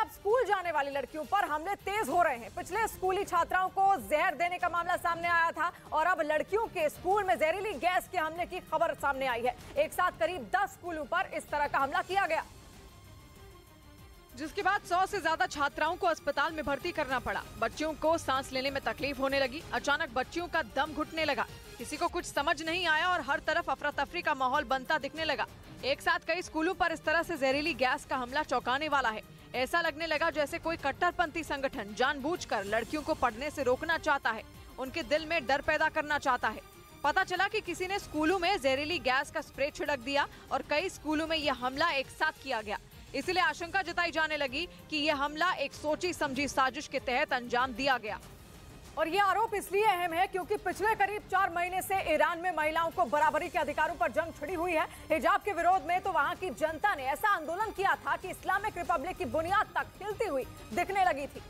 अब स्कूल जाने वाली लड़कियों पर हमले तेज हो रहे हैं। पिछले स्कूली छात्राओं को जहर देने का मामला सामने आया था और अब लड़कियों के स्कूल में जहरीली गैस के हमले की खबर सामने आई है। एक साथ करीब 10 स्कूलों पर इस तरह का हमला किया गया, जिसके बाद 100 से ज्यादा छात्राओं को अस्पताल में भर्ती करना पड़ा। बच्चियों को सांस लेने में तकलीफ होने लगी। अचानक बच्चियों का दम घुटने लगा। किसी को कुछ समझ नहीं आया और हर तरफ अफरा तफरी का माहौल बनता दिखने लगा। एक साथ कई स्कूलों पर इस तरह से जहरीली गैस का हमला चौंकाने वाला है। ऐसा लगने लगा जैसे कोई कट्टरपंथी संगठन जानबूझकर लड़कियों को पढ़ने से रोकना चाहता है, उनके दिल में डर पैदा करना चाहता है। पता चला कि किसी ने स्कूलों में जहरीली गैस का स्प्रे छिड़क दिया और कई स्कूलों में यह हमला एक साथ किया गया। इसलिए आशंका जताई जाने लगी कि यह हमला एक सोची समझी साजिश के तहत अंजाम दिया गया। और ये आरोप इसलिए अहम है क्योंकि पिछले करीब 4 महीने से ईरान में महिलाओं को बराबरी के अधिकारों पर जंग छिड़ी हुई है। हिजाब के विरोध में तो वहां की जनता ने ऐसा आंदोलन किया था कि इस्लामिक रिपब्लिक की बुनियाद तक हिलती हुई दिखने लगी थी,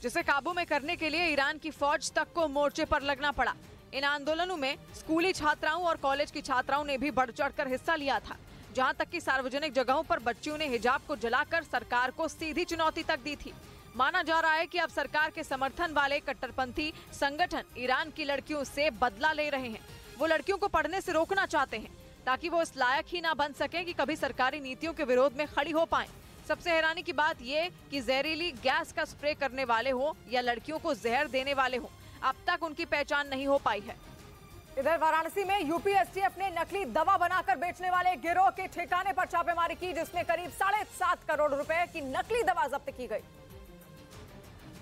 जिसे काबू में करने के लिए ईरान की फौज तक को मोर्चे पर लगना पड़ा। इन आंदोलनों में स्कूली छात्राओं और कॉलेज की छात्राओं ने भी बढ़ चढ़कर हिस्सा लिया था। जहां तक कि सार्वजनिक जगहों पर बच्चियों ने हिजाब को जलाकर सरकार को सीधी चुनौती तक दी थी। माना जा रहा है कि अब सरकार के समर्थन वाले कट्टरपंथी संगठन ईरान की लड़कियों से बदला ले रहे हैं। वो लड़कियों को पढ़ने से रोकना चाहते हैं ताकि वो इस लायक ही ना बन सके कि कभी सरकारी नीतियों के विरोध में खड़ी हो पाएं। सबसे हैरानी की बात ये कि जहरीली गैस का स्प्रे करने वाले हो या लड़कियों को जहर देने वाले हो, अब तक उनकी पहचान नहीं हो पाई है। इधर वाराणसी में यूपी एसटीएफ ने नकली दवा बनाकर बेचने वाले गिरोह के ठिकाने पर छापेमारी की, जिसमें करीब 7.5 करोड़ रुपए की नकली दवा जब्त की गई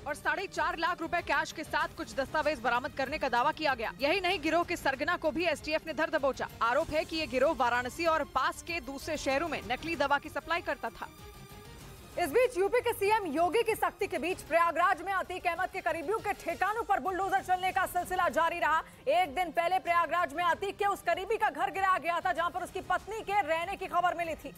और 4.5 लाख रुपए कैश के साथ कुछ दस्तावेज बरामद करने का दावा किया गया। यही नहीं, गिरोह के सरगना को भी एसटीएफ ने धर दबोचा। आरोप है कि ये गिरोह वाराणसी और पास के दूसरे शहरों में नकली दवा की सप्लाई करता था। इस बीच यूपी के सीएम योगी की सख्ती के बीच प्रयागराज में अतीक अहमद के करीबियों के ठिकानों पर बुलडोजर चलने का सिलसिला जारी रहा। एक दिन पहले प्रयागराज में अतीक के उस करीबी का घर गिराया गया था जहां पर उसकी पत्नी के रहने की खबर मिली थी,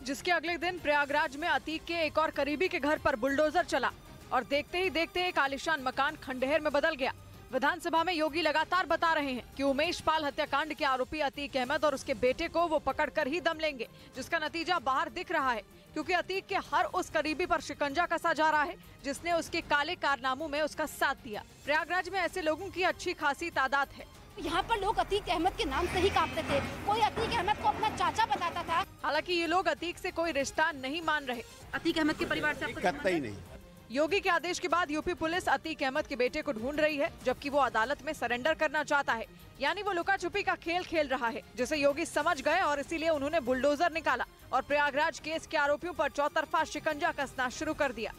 जिसके अगले दिन प्रयागराज में अतीक के एक और करीबी के घर पर बुलडोजर चला और देखते ही देखते एक आलीशान मकान खंडहर में बदल गया। विधानसभा में योगी लगातार बता रहे हैं कि उमेश पाल हत्याकांड के आरोपी अतीक अहमद और उसके बेटे को वो पकड़कर ही दम लेंगे, जिसका नतीजा बाहर दिख रहा है क्योंकि अतीक के हर उस करीबी पर शिकंजा कसा जा रहा है जिसने उसके काले कारनामों में उसका साथ दिया। प्रयागराज में ऐसे लोगों की अच्छी खासी तादाद है। यहाँ पर लोग अतीक अहमद के नाम से ही कांपते थे। कोई अतीक अहमद को अपना चाचा बताता था। हालांकि ये लोग अतीक से कोई रिश्ता नहीं मान रहे। अतीक अहमद के परिवार से कतई नहीं। योगी के आदेश के बाद यूपी पुलिस अतीक अहमद के बेटे को ढूंढ रही है, जबकि वो अदालत में सरेंडर करना चाहता है। यानी वो लुका छुपी का खेल खेल रहा है, जिसे योगी समझ गए और इसीलिए उन्होंने बुलडोजर निकाला और प्रयागराज केस के आरोपियों पर चौतरफा शिकंजा कसना शुरू कर दिया।